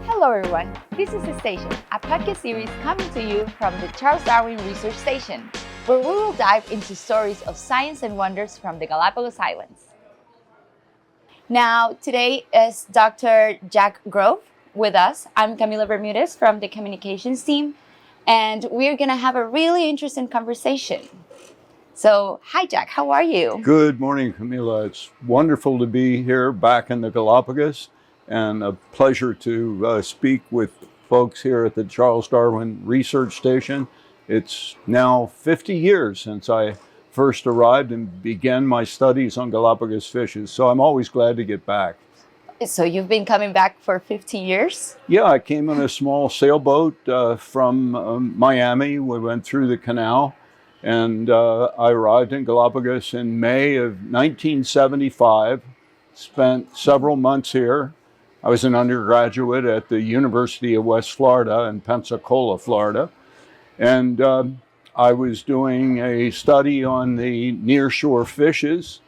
Hello everyone, this is The Station, a podcast series coming to you from the Charles Darwin Research Station, where we will dive into stories of science and wonders from the Galápagos Islands. Now, today is Dr. Jack Grove with us. I'm Camila Bermudez from the communications team, and we're going to have a really interesting conversation. So, hi Jack, how are you? Good morning, Camila. It's wonderful to be here back in the Galápagos, and a pleasure to speak with folks here at the Charles Darwin Research Station. It's now 50 years since I first arrived and began my studies on Galapagos fishes, so I'm always glad to get back. So you've been coming back for 50 years? Yeah, I came on a small sailboat from Miami. We went through the canal, and I arrived in Galapagos in May of 1975, spent several months here. I was an undergraduate at the University of West Florida in Pensacola, Florida, and I was doing a study on the nearshore fishes,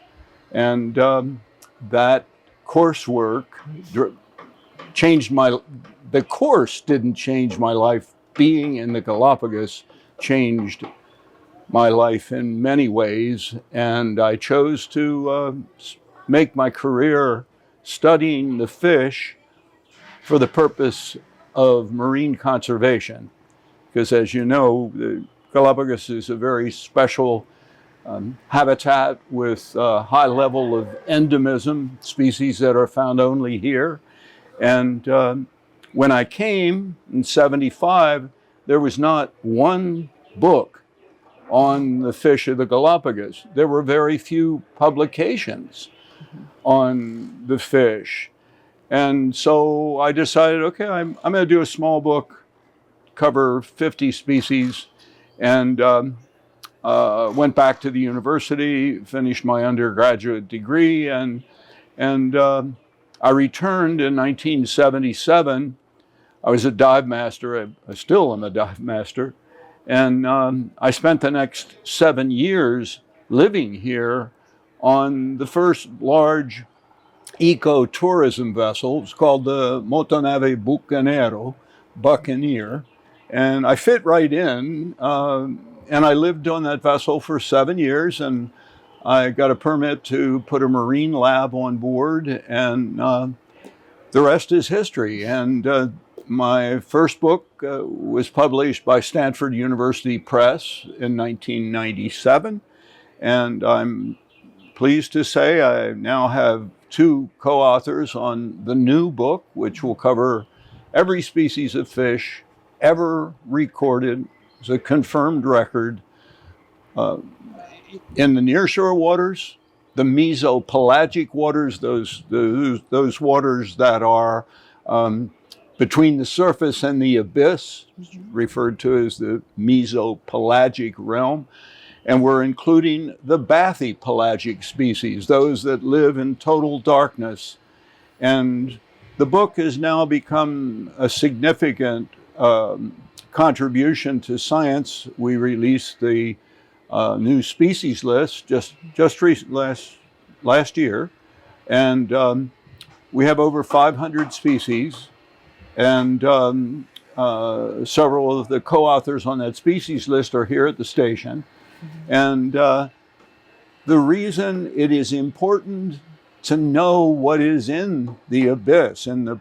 and that coursework changed the course didn't change my life. Being in the Galapagos changed my life in many ways, and I chose to make my career studying the fish for the purpose of marine conservation. Because as you know, the Galapagos is a very special habitat with a high level of endemism, species that are found only here. And when I came in 75, there was not one book on the fish of the Galapagos. There were very few publications on the fish. And so I decided, okay, I'm going to do a small book, cover 50 species, and went back to the university, finished my undergraduate degree, and I returned in 1977. I was a dive master. I still am a dive master. And I spent the next 7 years living here on the first large eco-tourism vessel. It's called the Motonave Buccaneer. And I fit right in. And I lived on that vessel for 7 years, and I got a permit to put a marine lab on board, and the rest is history. And my first book was published by Stanford University Press in 1997, and I'm pleased to say I now have 2 co-authors on the new book, which will cover every species of fish ever recorded. It's a confirmed record in the nearshore waters, the mesopelagic waters, those waters that are between the surface and the abyss, referred to as the mesopelagic realm. And we're including the bathypelagic species, those that live in total darkness. And the book has now become a significant contribution to science. We released the new species list just recently, last year. And we have over 500 species. And several of the co-authors on that species list are here at the station. And the reason it is important to know what is in the abyss and the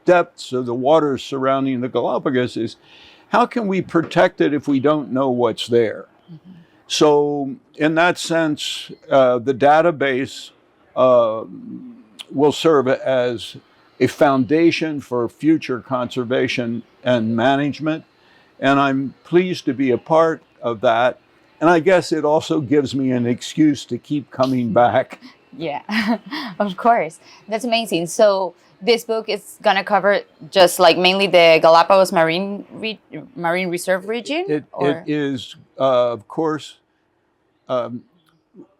depths of the waters surrounding the Galapagos is, how can we protect it if we don't know what's there? Mm-hmm. So in that sense, the database will serve as a foundation for future conservation and management. And I'm pleased to be a part of that. And I guess it also gives me an excuse to keep coming back. Yeah, of course. That's amazing. So this book is going to cover just like mainly the Galápagos Marine Reserve region? It is, of course,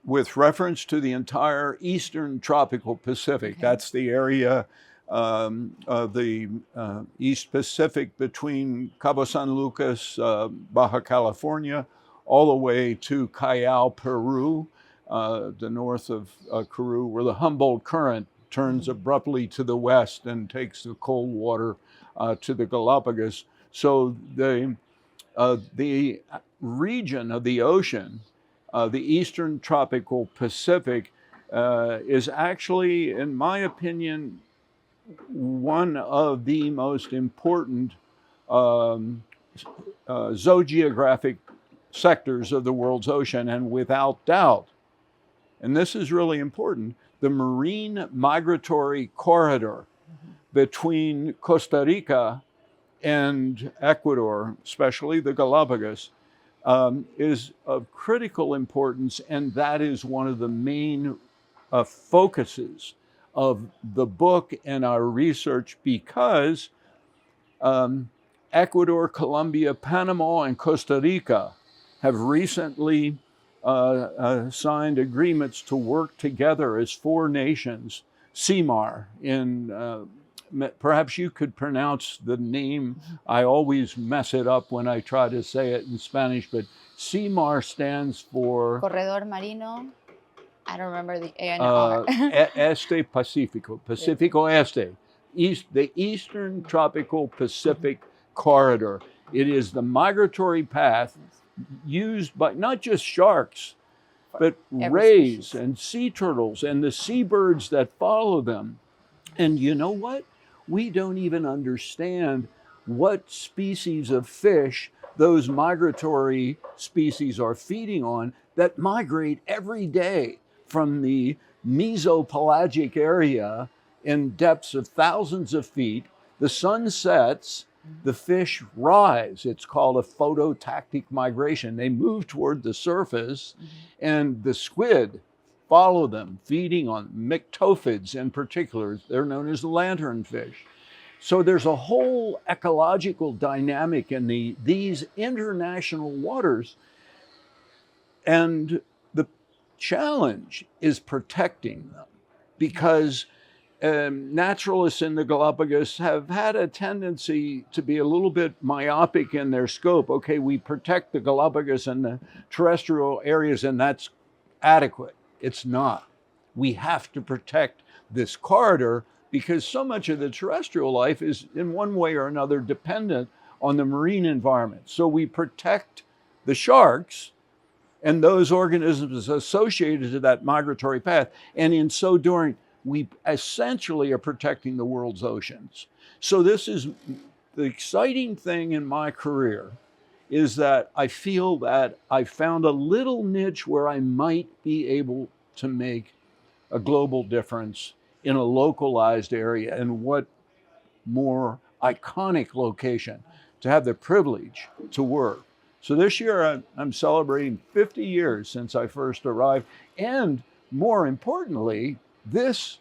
with reference to the entire eastern tropical Pacific. Okay. That's the area of the East Pacific between Cabo San Lucas, Baja California, all the way to Callao, Peru, the north of Peru, where the Humboldt Current turns abruptly to the west and takes the cold water to the Galápagos. So the region of the ocean, the Eastern Tropical Pacific, is actually, in my opinion, one of the most important zoogeographic sectors of the world's ocean, and without doubt, and this is really important, the marine migratory corridor between Costa Rica and Ecuador, especially the Galápagos, is of critical importance, and that is one of the main focuses of the book and our research, because Ecuador, Colombia, Panama, and Costa Rica have recently signed agreements to work together as 4 nations. CIMAR, perhaps you could pronounce the name. I always mess it up when I try to say it in Spanish, but CIMAR stands for Corredor Marino. I don't remember the A and R. Este Pacifico, Pacifico Este, the Eastern Tropical Pacific Corridor. It is the migratory path used by not just sharks, but rays and sea turtles and the seabirds that follow them. And you know what? We don't even understand what species of fish those migratory species are feeding on that migrate every day from the mesopelagic area in depths of thousands of feet. The sun sets, the fish rise. It's called a phototactic migration. They move toward the surface, and the squid follow them, feeding on myctophids in particular. They're known as lanternfish. So there's a whole ecological dynamic in these international waters, and the challenge is protecting them, because naturalists in the Galapagos have had a tendency to be a little bit myopic in their scope. Okay, we protect the Galapagos and the terrestrial areas, and that's adequate. It's not. We have to protect this corridor, because so much of the terrestrial life is in one way or another dependent on the marine environment. So we protect the sharks and those organisms associated to that migratory path. And in so doing, we essentially are protecting the world's oceans. So this is the exciting thing in my career, is that I feel that I found a little niche where I might be able to make a global difference in a localized area. And what more iconic location to have the privilege to work. So this year I'm celebrating 50 years since I first arrived. And more importantly, this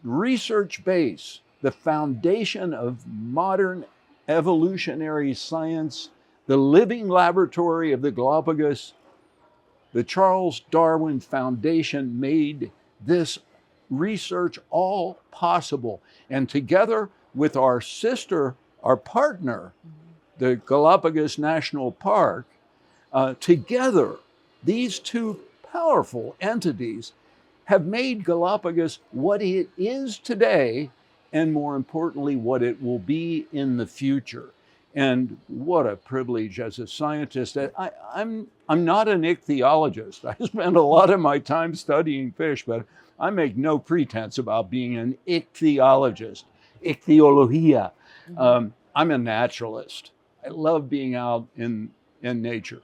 research base, the foundation of modern evolutionary science, the living laboratory of the Galapagos, the Charles Darwin Foundation made this research all possible. And together with our partner, the Galápagos National Park, together, these 2 powerful entities have made Galápagos what it is today, and more importantly, what it will be in the future. And what a privilege as a scientist. I'm not an ichthyologist. I spend a lot of my time studying fish, but I make no pretense about being an ichthyologist, ichthyologia. I'm a naturalist. I love being out in nature.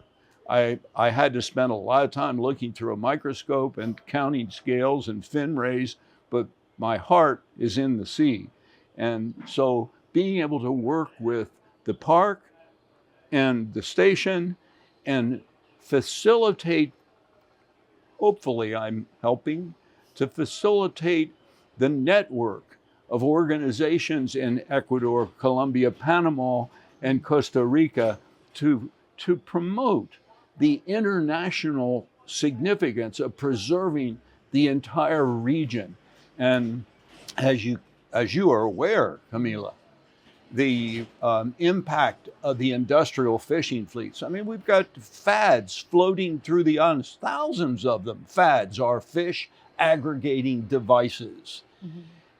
I had to spend a lot of time looking through a microscope and counting scales and fin rays, but my heart is in the sea. And so being able to work with the park and the station and facilitate, hopefully I'm helping to facilitate the network of organizations in Ecuador, Colombia, Panama, and Costa Rica to promote the international significance of preserving the entire region. And as you are aware, Camila, the impact of the industrial fishing fleets. I mean, we've got fads floating through the islands, thousands of them. Fads are fish aggregating devices.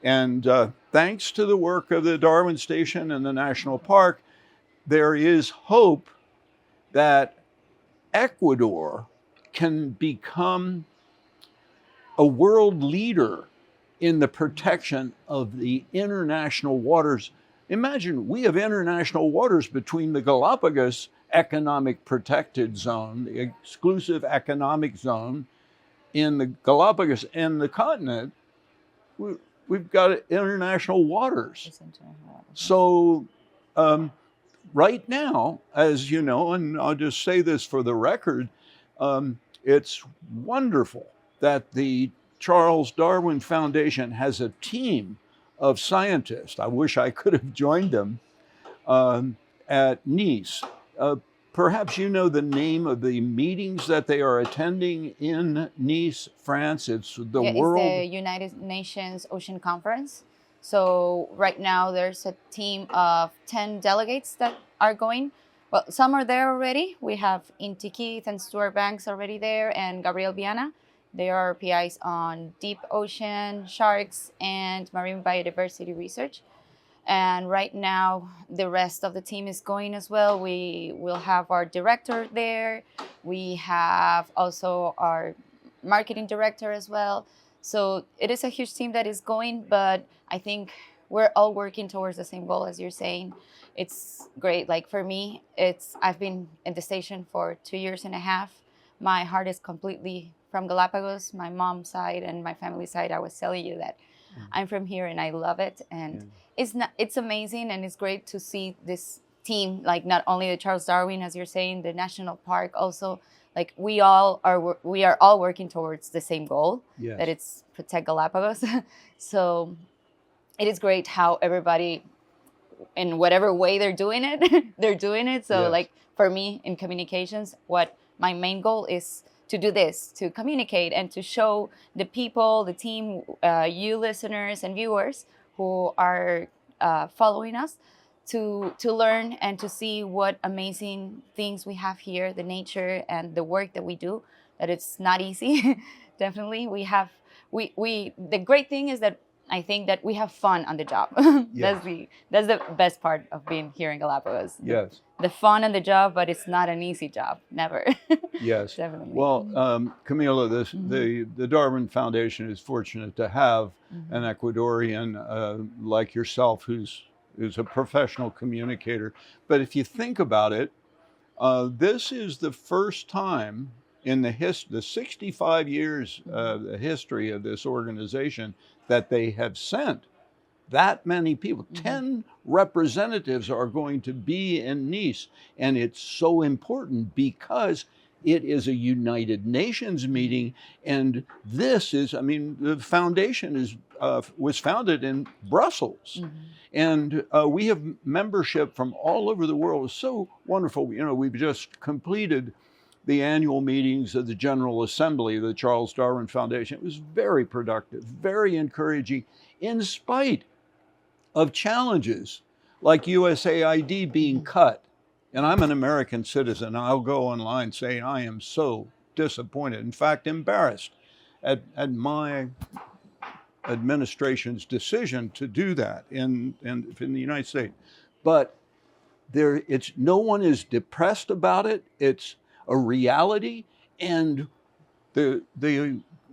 And thanks to the work of the Darwin Station and the National Park, there is hope that Ecuador can become a world leader in the protection of the international waters. Imagine we have international waters between the Galápagos Economic Protected Zone, the exclusive economic zone in the Galápagos and the continent. We've got international waters. So right now, as you know, and I'll just say this for the record, it's wonderful that the Charles Darwin Foundation has a team of scientists. I wish I could have joined them at Nice. Perhaps you know the name of the meetings that they are attending in Nice, France. It's the world. It's the United Nations Ocean Conference. So right now there's a team of 10 delegates that are going. Well, some are there already. We have Inti Keith and Stuart Banks already there, and Gabriel Viana. They are PIs on deep ocean, sharks, and marine biodiversity research. And right now, the rest of the team is going as well. We will have our director there. We have also our marketing director as well. So it is a huge team that is going, but I think we're all working towards the same goal, as you're saying. It's great. Like for me, I've been in the station for 2.5 years. My heart is completely from Galápagos, my mom's side and my family side. I was telling you that I'm from here and I love it. And it's amazing, and it's great to see this team, like not only the Charles Darwin, as you're saying, the national park also, like we are all working towards the same goal, that it's protect Galápagos. So it is great how everybody, in whatever way they're doing it, they're doing it. So like for me in communications, what my main goal is to do this, to communicate and to show the people, the team, you listeners and viewers who are following us, to learn and to see what amazing things we have here, the nature and the work that we do, that it's not easy. Definitely. The great thing is that I think that we have fun on the job. That's the best part of being here in Galápagos. Yes. The fun on the job, but it's not an easy job. Never. Yes. Definitely. Well, Camila, the Darwin Foundation is fortunate to have an Ecuadorian like yourself who's a professional communicator. But if you think about it, this is the first time in the 65 years the history of this organization that they have sent that many people. 10 representatives are going to be in Nice, and it's so important because it is a United Nations meeting, and this is, the foundation was founded in Brussels, and we have membership from all over the world. It's so wonderful. We've just completed the annual meetings of the General Assembly of the Charles Darwin Foundation. It was very productive, very encouraging, in spite of challenges like USAID being cut. And I'm an American citizen. I'll go online saying I am so disappointed, in fact, embarrassed at my administration's decision to do that in the United States. But no one is depressed about it. It's a reality, and the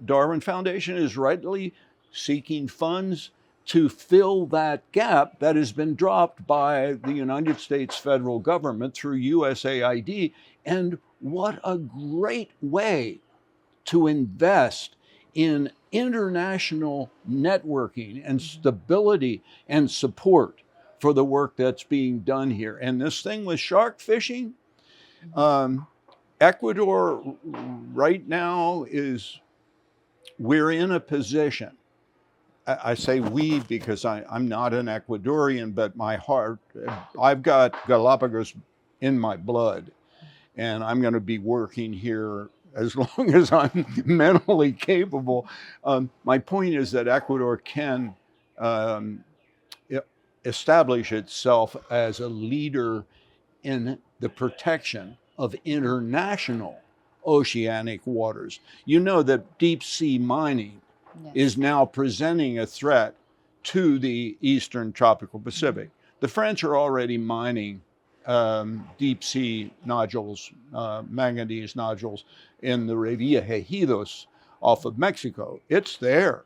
Darwin Foundation is rightly seeking funds to fill that gap that has been dropped by the United States federal government through USAID. And what a great way to invest in international networking and stability and support for the work that's being done here. And this thing with shark fishing, Ecuador right now we're in a position. I say we because I'm not an Ecuadorian, but my heart, I've got Galápagos in my blood, and I'm going to be working here as long as I'm mentally capable. My point is that Ecuador can establish itself as a leader in the protection of international oceanic waters. You know that deep sea mining Yes. is now presenting a threat to the eastern tropical Pacific. The French are already mining deep sea nodules, manganese nodules in the Revillagigedos off of Mexico. It's there.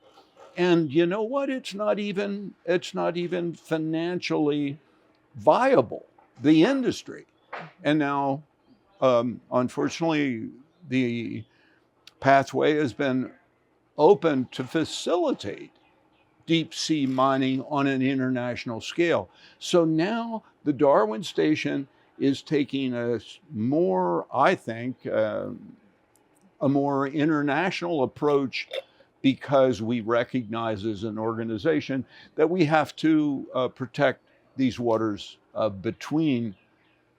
And you know what? It's not even financially viable, the industry. And now, unfortunately, the pathway has been open to facilitate deep sea mining on an international scale. So now the Darwin Station is taking a more, I think, a more international approach, because we recognize as an organization that we have to protect these waters between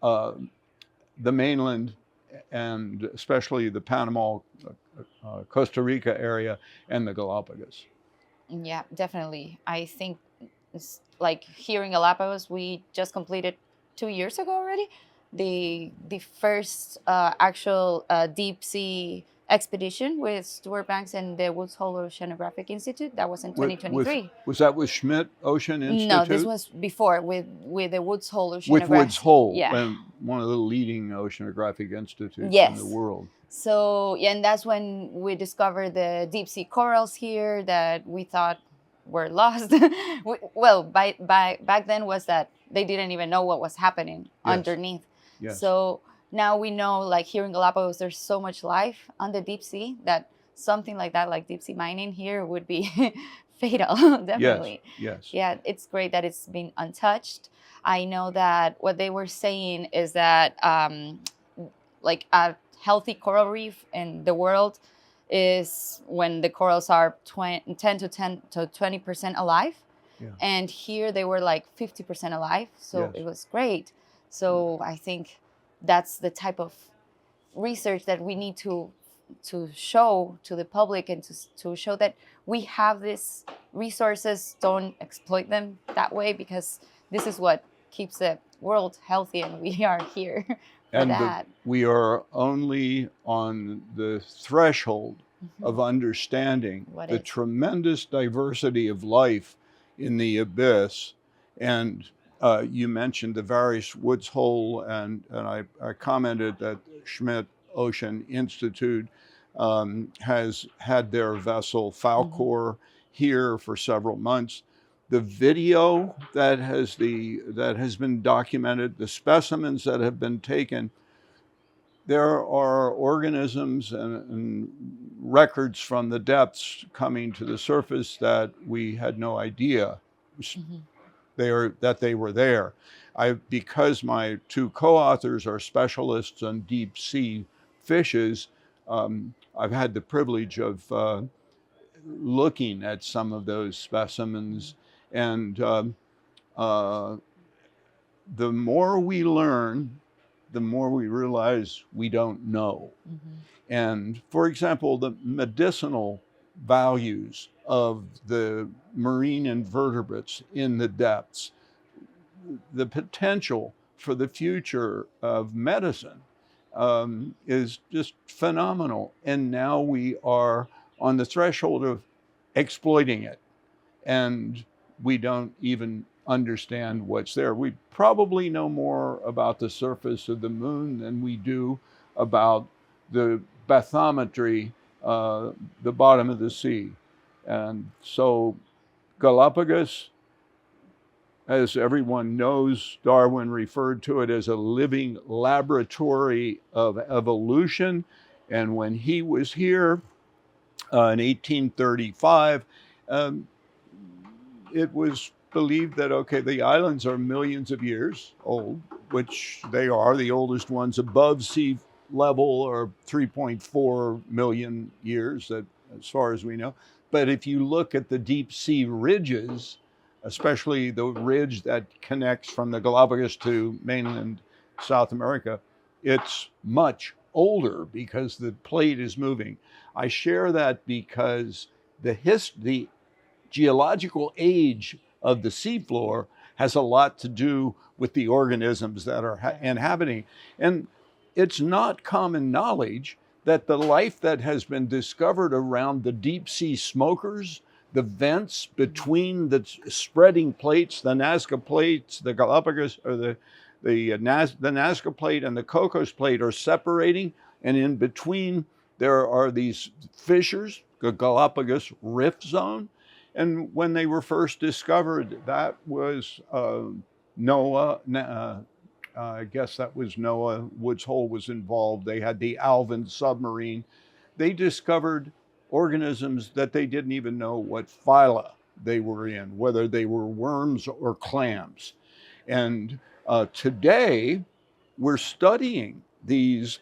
the mainland and especially the Panama, Costa Rica area and the Galapagos. Yeah, definitely. I think like here in Galapagos, we just completed 2 years ago already the first actual deep sea expedition with Stuart Banks and the Woods Hole Oceanographic Institute. That was in 2023. Was that with Schmidt Ocean Institute? No, this was before with the Woods Hole Oceanographic. With Woods Hole, yeah, one of the leading oceanographic institutes yes. in the world. So, yeah, and that's when we discovered the deep sea corals here that we thought were lost. Well, back then was that they didn't even know what was happening underneath. Yes. So now we know, like here in Galapagos, there's so much life on the deep sea that something like that, like deep sea mining here, would be fatal, definitely. Yes. Yeah, it's great that it's been untouched. I know that what they were saying is that like a healthy coral reef in the world is when the corals are 10 to 20% alive. Yeah. And here they were like 50% alive. So Yes. it was great. So I think that's the type of research that we need to show to the public and to show that we have these resources. Don't exploit them that way, because this is what keeps the world healthy, and we are here for that. We are only on the threshold of understanding the tremendous diversity of life in the abyss. And you mentioned the various Woods Hole, and I commented that Schmidt Ocean Institute has had their vessel Falcor here for several months. The video that has been documented, the specimens that have been taken, there are organisms and records from the depths coming to the surface that we had no idea that they were there. Because my two co-authors are specialists on deep sea fishes, I've had the privilege of looking at some of those specimens, and the more we learn, the more we realize we don't know. And for example, the medicinal values of the marine invertebrates in the depths, the potential for the future of medicine is just phenomenal. And now we are on the threshold of exploiting it, and we don't even understand what's there. We probably know more about the surface of the moon than we do about the bathymetry, the bottom of the sea. And so Galapagos, as everyone knows, Darwin referred to it as a living laboratory of evolution. And when he was here in 1835, it was believed that, okay, the islands are millions of years old, which they are. The oldest ones above sea level are 3.4 million years, as far as we know. But if you look at the deep sea ridges, especially the ridge that connects from the Galapagos to mainland South America, it's much older because the plate is moving. I share that because the geological age of the seafloor has a lot to do with the organisms that are inhabiting. And it's not common knowledge that the life that has been discovered around the deep sea smokers, the vents between the spreading plates, the Nazca plates, the Galapagos, or the Nazca plate and the Cocos plate are separating, and in between there are these fissures, the Galapagos Rift Zone. And when they were first discovered, that was NOAA. I guess that was NOAA. Woods Hole was involved. They had the Alvin submarine. They discovered organisms that they didn't even know what phyla they were in, whether they were worms or clams. And today, we're studying these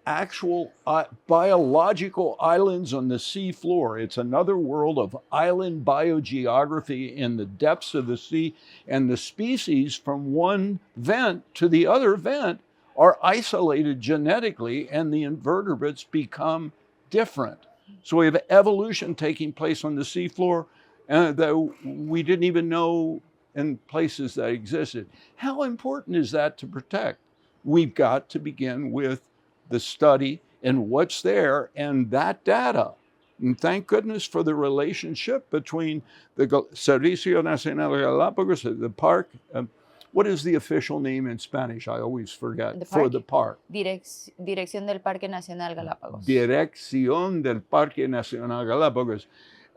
actual biological islands on the seafloor. It's another world of island biogeography in the depths of the sea, and the species from one vent to the other vent are isolated genetically, and the invertebrates become different. So we have evolution taking place on the seafloor that we didn't even know in places that existed. How important is that to protect? We've got to begin with the study and what's there and that data. And thank goodness for the relationship between the Servicio Nacional de Galápagos, the park. What is the official name in Spanish? I always forget. For the park. Dirección del Parque Nacional Galápagos. Dirección del Parque Nacional Galápagos.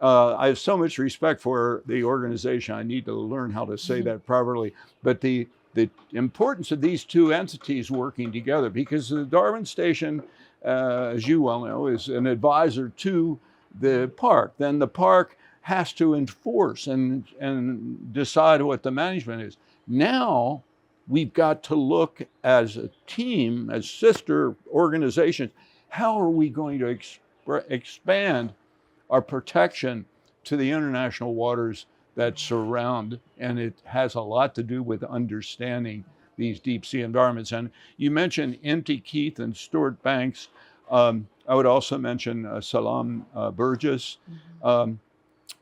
I have so much respect for the organization. I need to learn how to say that properly. But the importance of these two entities working together, because the Darwin Station, as you well know, is an advisor to the park. Then the park has to enforce and decide what the management is. Now we've got to look as a team, as sister organizations, how are we going to expand our protection to the international waters that surround, and it has a lot to do with understanding these deep sea environments. And you mentioned Inti Keith and Stuart Banks. I would also mention Salam Burgess.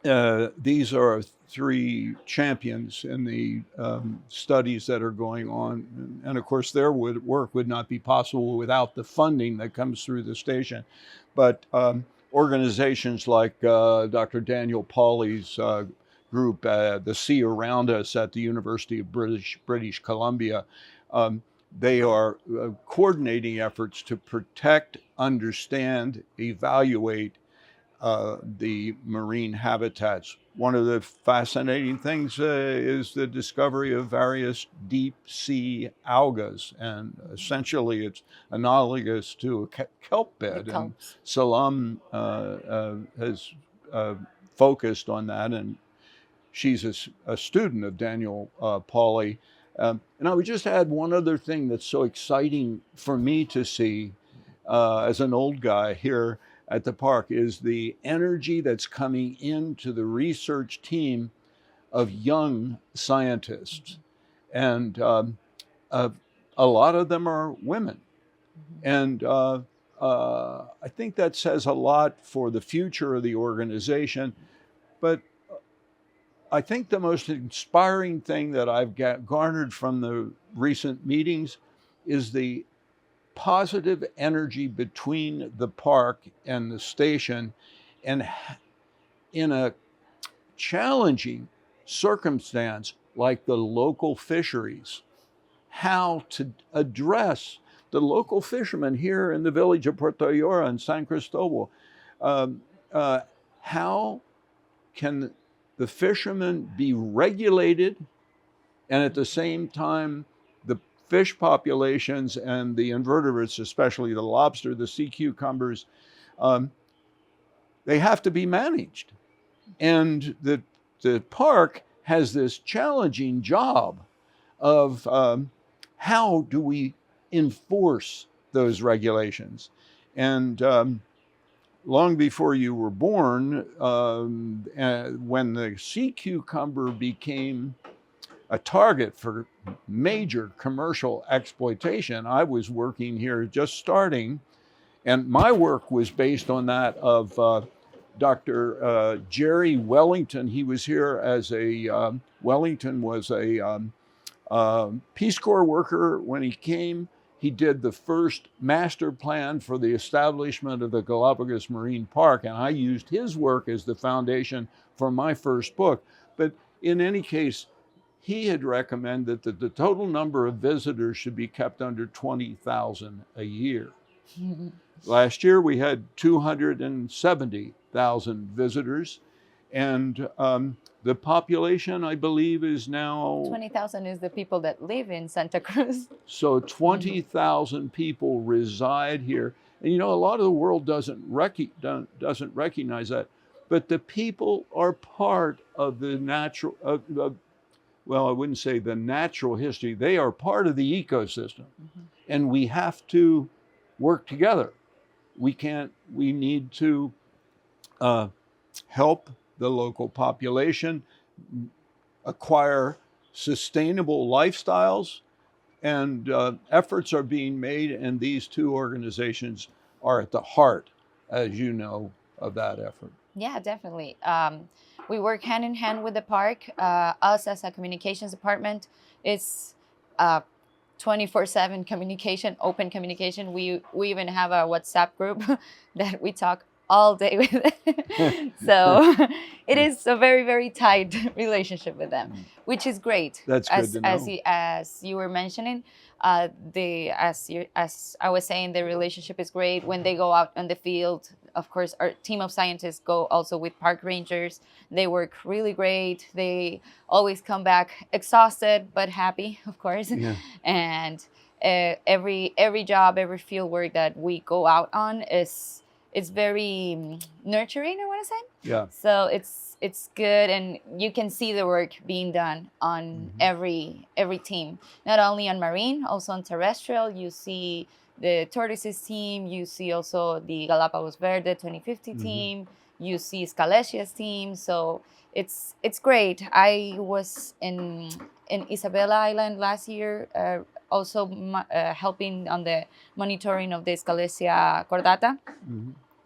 These are three champions in the studies that are going on. And of course, their work would not be possible without the funding that comes through the station. But organizations like Dr. Daniel Pauly's group, The Sea Around Us at the University of British Columbia, they are coordinating efforts to protect, understand, evaluate the marine habitats. One of the fascinating things is the discovery of various deep sea algas, and essentially it's analogous to a kelp bed. And Salam has focused on that, and she's a student of Daniel Pauly. And I would just add one other thing that's so exciting for me to see as an old guy here at the park is the energy that's coming into the research team of young scientists. And a lot of them are women. And I think that says a lot for the future of the organization. But I think the most inspiring thing that I've garnered from the recent meetings is the positive energy between the park and the station, and in a challenging circumstance like the local fisheries, how to address the local fishermen here in the village of Puerto Ayora and San Cristobal. How can the fishermen be regulated, and at the same time the fish populations and the invertebrates, especially the lobster, the sea cucumbers, they have to be managed. And the park has this challenging job of how do we enforce those regulations. And long before you were born, when the sea cucumber became a target for major commercial exploitation, I was working here just starting, and my work was based on that of Dr. Jerry Wellington. He was here as Wellington was a Peace Corps worker when he came. he did the first master plan for the establishment of the Galápagos Marine Park, and I used his work as the foundation for my first book. But in any case, he had recommended that the total number of visitors should be kept under 20,000 a year. Last year, we had 270,000 visitors, and the population, I believe, is now 20,000 is the people that live in Santa Cruz. So 20,000 people reside here. And you know, a lot of the world doesn't recognize that. But the people are part of the natural, well, I wouldn't say the natural history. They are part of the ecosystem. And we have to work together. We need to help the local population acquire sustainable lifestyles, and efforts are being made, and these two organizations are at the heart, as you know, of that effort. Yeah, definitely. We work hand in hand with the park. Us as a communications department, it's 24/7 communication, open communication. We even have a WhatsApp group that we talk all day with. So it is a very, very tight relationship with them, which is great. That's good to know. As you were mentioning, as I was saying, the relationship is great when they go out on the field. Of course, our team of scientists go also with park rangers. They work really great. They always come back exhausted but happy, of course. Yeah. And every job, every field work that we go out on it's very nurturing, I want to say. Yeah. So it's good, and you can see the work being done on every team, not only on marine, also on terrestrial. You see the tortoises team, you see also the Galápagos Verde 2050 team, you see Scalesia's team. So it's great. I was in Isabela Island last year, also helping on the monitoring of the Scalesia cordata,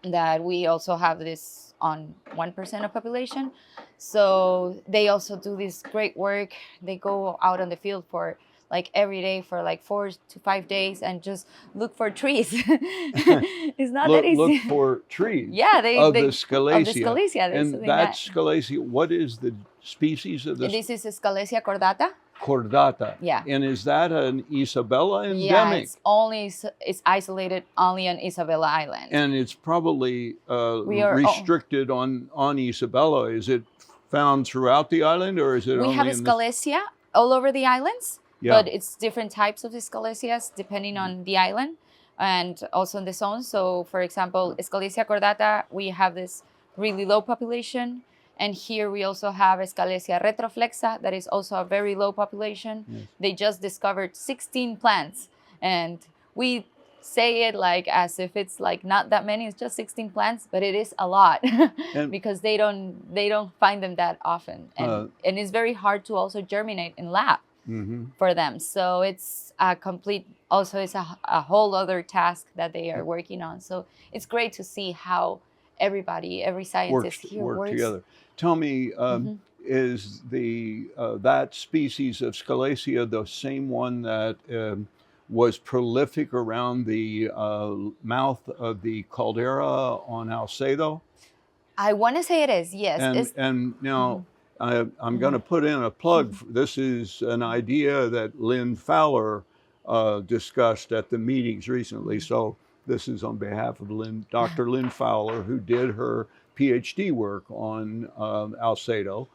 that we also have this on 1% of population. So they also do this great work. They go out on the field for like every day for like 4 to 5 days and just look for trees. It's not that easy. Look for trees. Yeah, the Scalesia. Of the Scalesia. And that Scalesia, what is the species of this? This is Scalesia cordata. Cordata. Yeah. And is that an Isabela endemic? Yeah, it's isolated only on Isabela Island. And it's probably restricted on Isabela. Is it found throughout the island, or is it only We have a Scalesia all over the islands, but it's different types of Scalesias depending on the island and also in the zone. So, for example, Scalesia cordata, we have this really low population. And here we also have Scalesia retroflexa, that is also a very low population. Yes. They just discovered 16 plants. And we say it like as if it's like not that many, it's just 16 plants, but it is a lot because they don't find them that often. And it's very hard to also germinate in lab for them. So it's a complete, also it's a whole other task that they are working on. So it's great to see how every scientist here works together. Tell me, is that species of Scalesia the same one that was prolific around the mouth of the caldera on Alcedo? I want to say it is, yes. And now I'm going to put in a plug. This is an idea that Lynn Fowler discussed at the meetings recently. So this is on behalf of Dr. Lynn Fowler, who did her PhD work on Alcedo.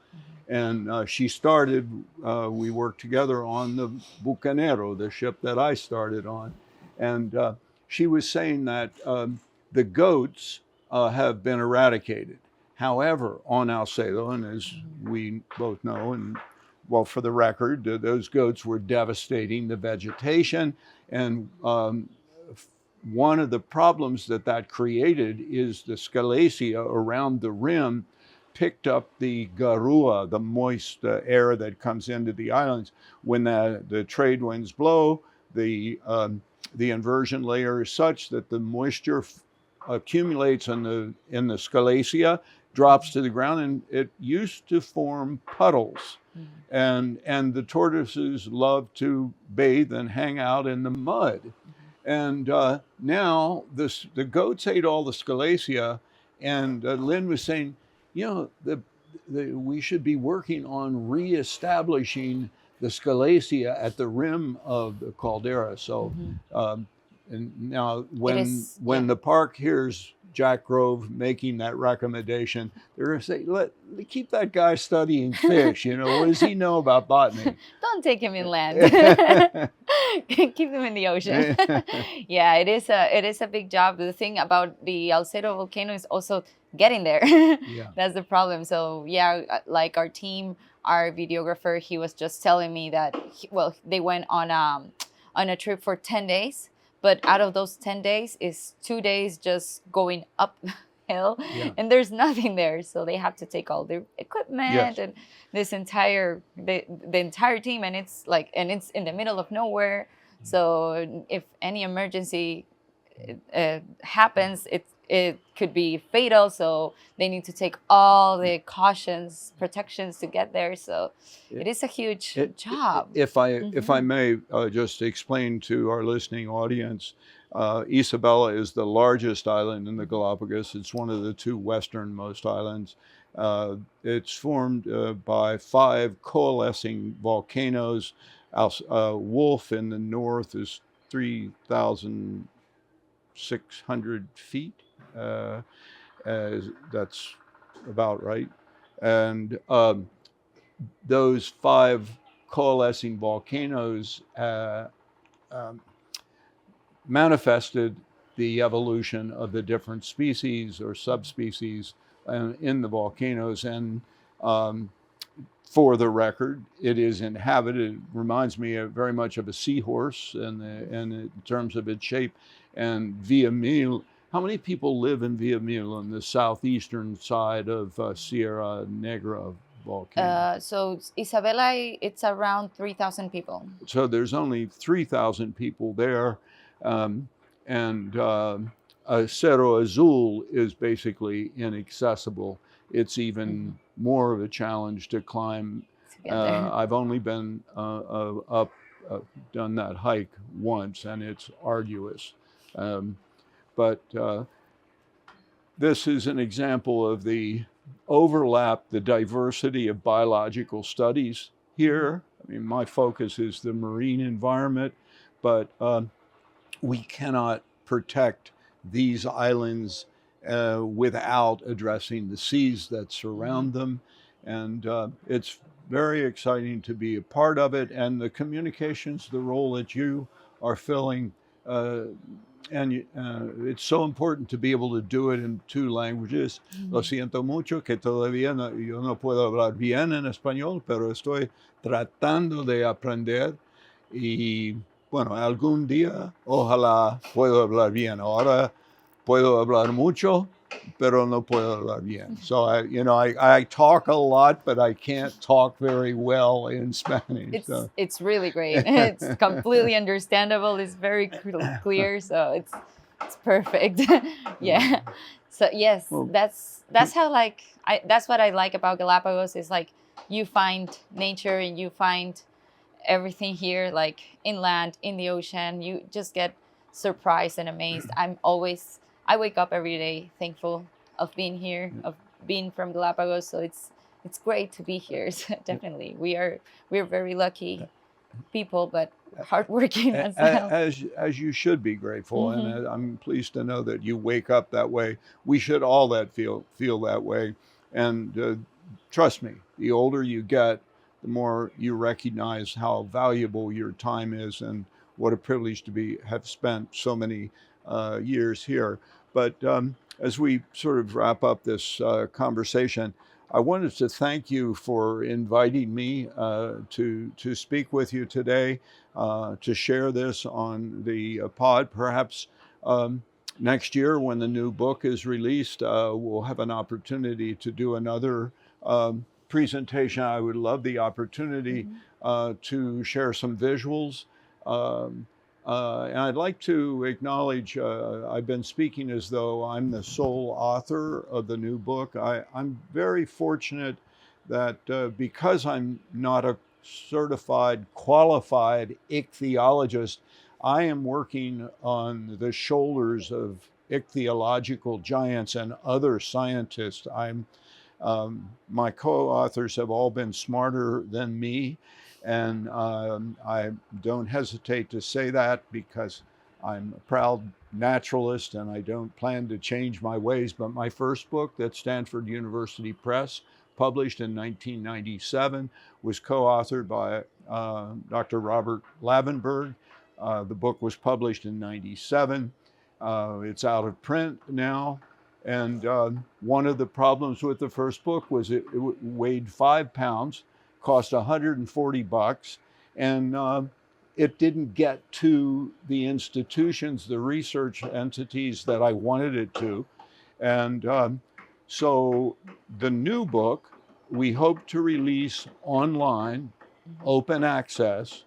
And she started, we worked together on the Bucanero, the ship that I started on. And she was saying that the goats have been eradicated. However, on Alcedo, and as we both know, and well, for the record, those goats were devastating the vegetation. And one of the problems that created is the Scalesia around the rim picked up the garua, the moist air that comes into the islands. When the trade winds blow, the inversion layer is such that the moisture accumulates in the Scalesia, drops to the ground, and it used to form puddles. And the tortoises love to bathe and hang out in the mud. And now the goats ate all the scalacia, and Lynn was saying, we should be working on reestablishing the scalacia at the rim of the caldera. So, and now when the park hears Jack Grove making that recommendation, they're going to say, keep that guy studying fish. What does he know about botany? Don't take him inland. Keep him in the ocean. Yeah, it is a big job. The thing about the Alcero volcano is also getting there. That's the problem. So yeah, like our team, our videographer, he was just telling me that they went on a trip for 10 days. But out of those 10 days is 2 days just going uphill, and there's nothing there. So they have to take all their equipment and this entire the entire team, and it's in the middle of nowhere. So if any emergency happens, it could be fatal. So they need to take all the protections to get there. So it is a huge job. If I may just explain to our listening audience, Isabela is the largest island in the Galapagos. It's one of the two westernmost islands. It's formed by 5 coalescing volcanoes. Wolf in the north is 3,600 feet. That's about right. And those 5 coalescing volcanoes manifested the evolution of the different species or subspecies in the volcanoes. And for the record, it is inhabited. It reminds me very much of a seahorse in terms of its shape. And Villamil, how many people live in Villamil on the southeastern side of Sierra Negra volcano? So Isabela, it's around 3,000 people. So there's only 3,000 people there. Cerro Azul is basically inaccessible. It's even more of a challenge to climb. I've only been up, done that hike once, and it's arduous. But this is an example of the overlap, the diversity of biological studies here. I mean, my focus is the marine environment, but we cannot protect these islands without addressing the seas that surround them. And it's very exciting to be a part of it. And the communications, the role that you are filling, and it's so important to be able to do it in 2 languages. Lo siento mucho que todavía yo no puedo hablar bien en español, pero estoy tratando de aprender. Y bueno, algún día ojalá puedo hablar bien. Ahora puedo hablar mucho, pero no puedo hablar bien. So I talk a lot, but I can't talk very well in Spanish. It's really great. It's completely understandable. It's very clear. So it's perfect. Yeah. So yes, that's how that's what I like about Galapagos is you find nature and you find everything here, like inland, in the ocean. You just get surprised and amazed. I wake up every day thankful of being here, of being from Galapagos. So it's great to be here. So definitely, we're very lucky people, but hardworking as well. As you should be grateful, and I'm pleased to know that you wake up that way. We should all feel that way, and trust me, the older you get, the more you recognize how valuable your time is, and what a privilege to have spent so many years here. But as we sort of wrap up this conversation, I wanted to thank you for inviting me to speak with you today, to share this on the pod. Perhaps next year, when the new book is released, we'll have an opportunity to do another presentation. I would love the opportunity to share some visuals And I'd like to acknowledge, I've been speaking as though I'm the sole author of the new book. I'm very fortunate that because I'm not a certified, qualified ichthyologist, I am working on the shoulders of ichthyological giants and other scientists. My co-authors have all been smarter than me, and I don't hesitate to say that because I'm a proud naturalist and I don't plan to change my ways. But my first book, that Stanford University Press, published in 1997, was co-authored by Dr. Robert Lavenberg. The book was published in 97. It's out of print now. And one of the problems with the first book was it weighed 5 pounds, cost $140, and it didn't get to the institutions, the research entities that I wanted it to. And so the new book, we hope to release online, open access.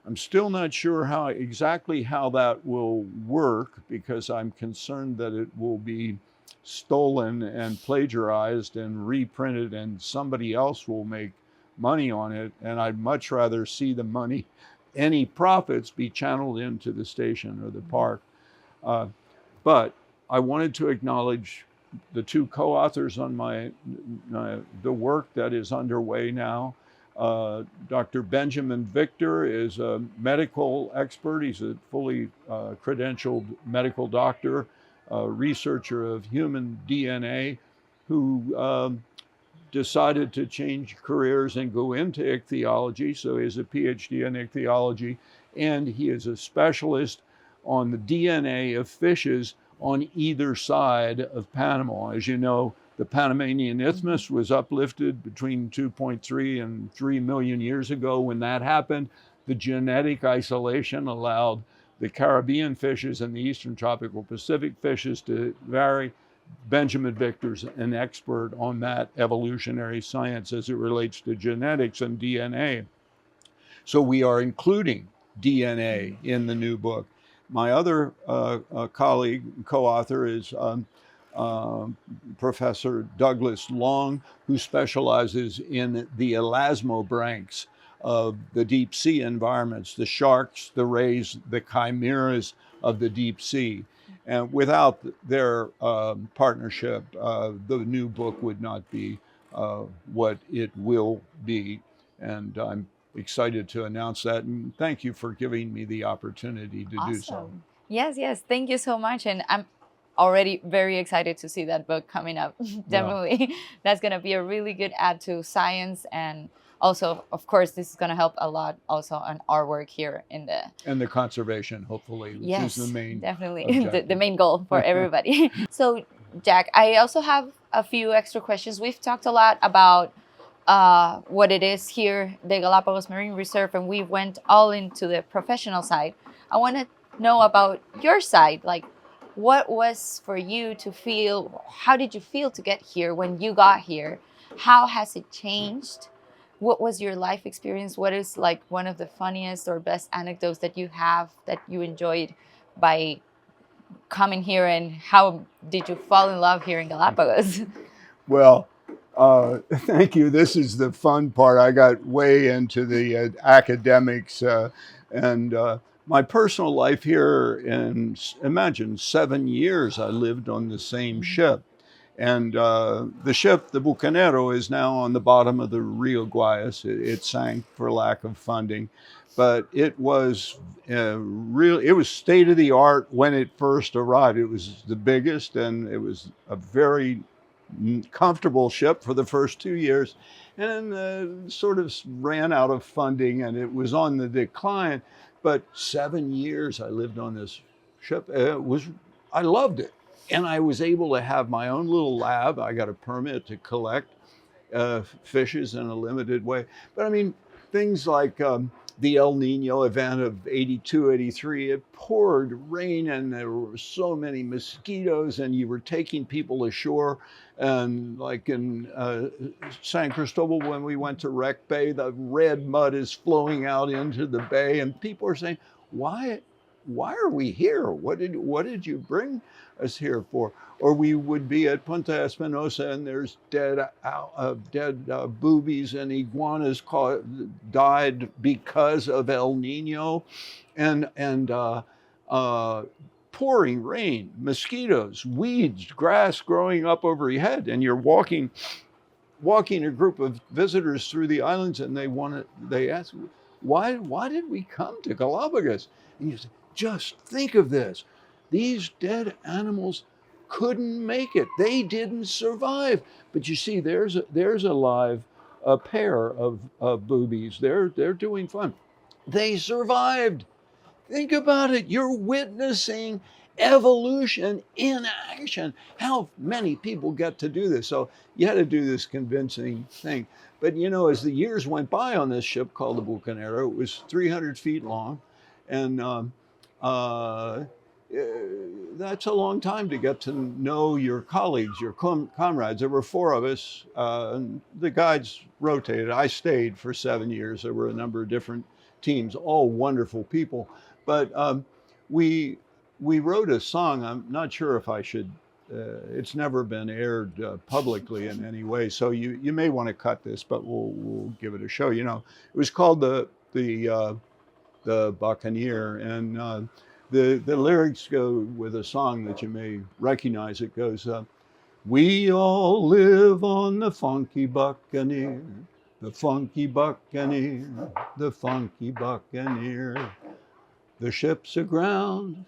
I'm still not sure exactly how that will work because I'm concerned that it will be stolen and plagiarized and reprinted and somebody else will make money on it. And I'd much rather see the money, any profits, be channeled into the station or the park. But I wanted to acknowledge the two co-authors on the work that is underway now. Dr. Benjamin Victor is a medical expert. He's a fully credentialed medical doctor, researcher of human DNA, who decided to change careers and go into ichthyology. So he has a PhD in ichthyology, and he is a specialist on the DNA of fishes on either side of Panama. As you know, the Panamanian Isthmus was uplifted between 2.3 and 3 million years ago. When that happened, the genetic isolation allowed the Caribbean fishes and the Eastern Tropical Pacific fishes to vary. Benjamin Victor's an expert on that evolutionary science as it relates to genetics and DNA. So we are including DNA in the new book. My other colleague, co-author is Professor Douglas Long, who specializes in the elasmobranchs of the deep sea environments, the sharks, the rays, the chimeras of the deep sea. And without their partnership, the new book would not be what it will be. And I'm excited to announce that. And thank you for giving me the opportunity to do so. Yes, yes. Thank you so much. And I'm already very excited to see that book coming up. Definitely. Yeah. That's going to be a really good add to science. And also, of course, this is going to help a lot also on our work here in the... And the conservation, hopefully, which is the main... Definitely. the main goal for everybody. So, Jack, I also have a few extra questions. We've talked a lot about what it is here, the Galápagos Marine Reserve, and we went all into the professional side. I want to know about your side, like what was for you to feel, how did you feel to get here when you got here? How has it changed? What was your life experience? What is like one of the funniest or best anecdotes that you have that you enjoyed by coming here, and how did you fall in love here in Galapagos? Well, thank you. This is the fun part. I got way into the academics and my personal life here. In imagine 7 years I lived on the same ship, and the ship, the Bucanero, is now on the bottom of the Rio Guayas. It sank for lack of funding, but it was it was state of the art when it first arrived. It was the biggest, and it was a very comfortable ship for the first 2 years, and sort of ran out of funding and it was on the decline. But 7 years I lived on this ship. I loved it, and I was able to have my own little lab. I got a permit to collect fishes in a limited way. But I mean, things like the El Nino event of 82, 83, it poured rain and there were so many mosquitoes, and you were taking people ashore. And like in San Cristobal, when we went to Wreck Bay, the red mud is flowing out into the bay, and people are saying, why why are we here? What did you bring us here for? Or we would be at Punta Espinosa and there's dead boobies and iguanas died because of El Nino, and pouring rain, mosquitoes, weeds, grass growing up over your head, and you're walking a group of visitors through the islands, and they ask, why did we come to Galapagos? And you say, just think of this. These dead animals couldn't make it. They didn't survive. But you see, there's a live pair of boobies. They're doing fine. They survived. Think about it. You're witnessing evolution in action. How many people get to do this? So you had to do this convincing thing. But you know, as the years went by on this ship called the Bucanero, it was 300 feet long, and that's a long time to get to know your colleagues, your comrades. There were 4 of us. The guides rotated. I stayed for 7 years. There were a number of different teams, all wonderful people. But we wrote a song. I'm not sure if I should. It's never been aired publicly in any way, so you may want to cut this, but we'll give it a show. You know, it was called the Buccaneer, and the lyrics go with a song that you may recognize. It goes, "We all live on the funky Buccaneer, the funky Buccaneer, the funky Buccaneer. The ship's aground,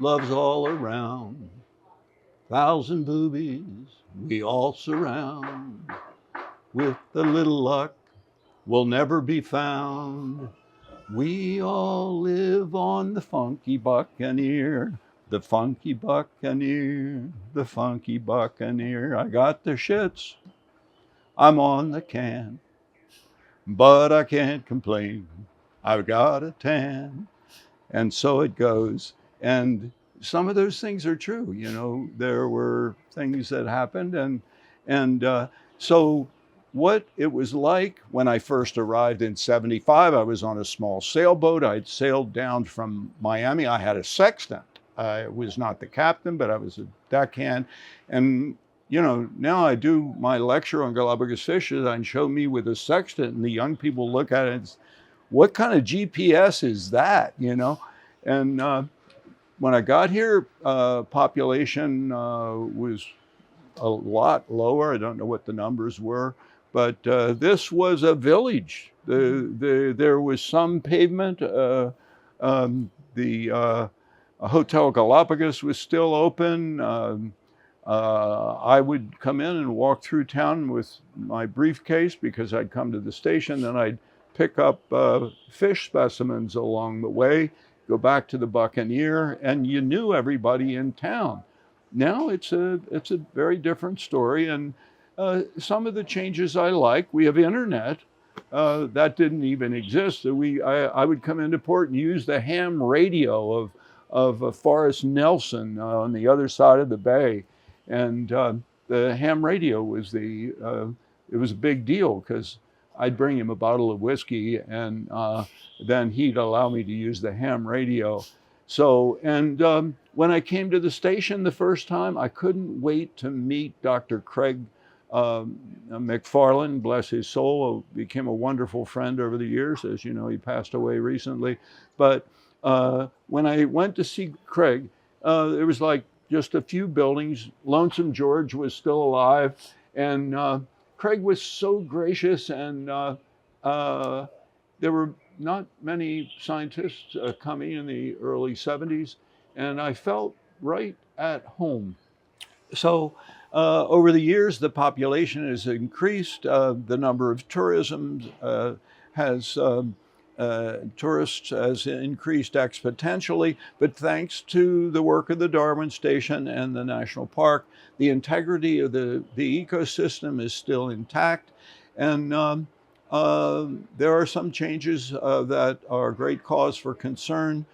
love's all around. 1,000 boobies we all surround. With a little luck, we'll never be found. We all live on the funky Buccaneer, the funky Buccaneer, the funky Buccaneer. I got the shits, I'm on the can, but I can't complain. I've got a tan." And so it goes. And some of those things are true. You know, there were things that happened. And so what it was like when I first arrived in 75, I was on a small sailboat. I'd sailed down from Miami. I had a sextant. I was not the captain, but I was a deckhand. And, you know, now I do my lecture on Galapagos fishes and show me with a sextant, and the young people look at it and say, what kind of GPS is that, you know? And when I got here, population was a lot lower. I don't know what the numbers were, but this was a village. There was some pavement. The Hotel Galápagos was still open. I would come in and walk through town with my briefcase because I'd come to the station, then I'd pick up fish specimens along the way, go back to the Buccaneer, and you knew everybody in town. Now it's a very different story, and some of the changes I like. We have internet. That didn't even exist. I would come into port and use the ham radio of Forrest Nelson on the other side of the bay, and the ham radio was it was a big deal because I'd bring him a bottle of whiskey, and then he'd allow me to use the ham radio. So, and when I came to the station the first time, I couldn't wait to meet Dr. Craig McFarland, bless his soul, became a wonderful friend over the years. As you know, he passed away recently. But when I went to see Craig, there was like just a few buildings. Lonesome George was still alive, and Craig was so gracious, and there were not many scientists coming in the early 70s, and I felt right at home. So over the years, the population has increased. The number of tourists has increased exponentially, but thanks to the work of the Darwin Station and the National Park, the integrity of the ecosystem is still intact. And there are some changes that are great cause for concern.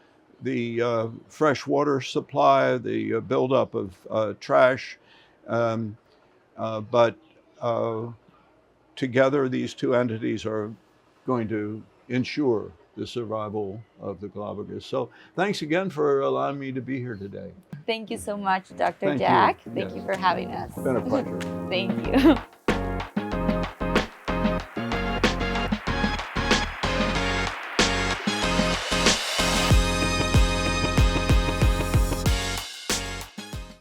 The freshwater supply, the buildup of trash, but together these two entities are going to ensure the survival of the Galápagos. So thanks again for allowing me to be here today. Thank you so much, Dr. Thank you. Jack. Thank Yes. you for having us. It's been a pleasure. Thank you.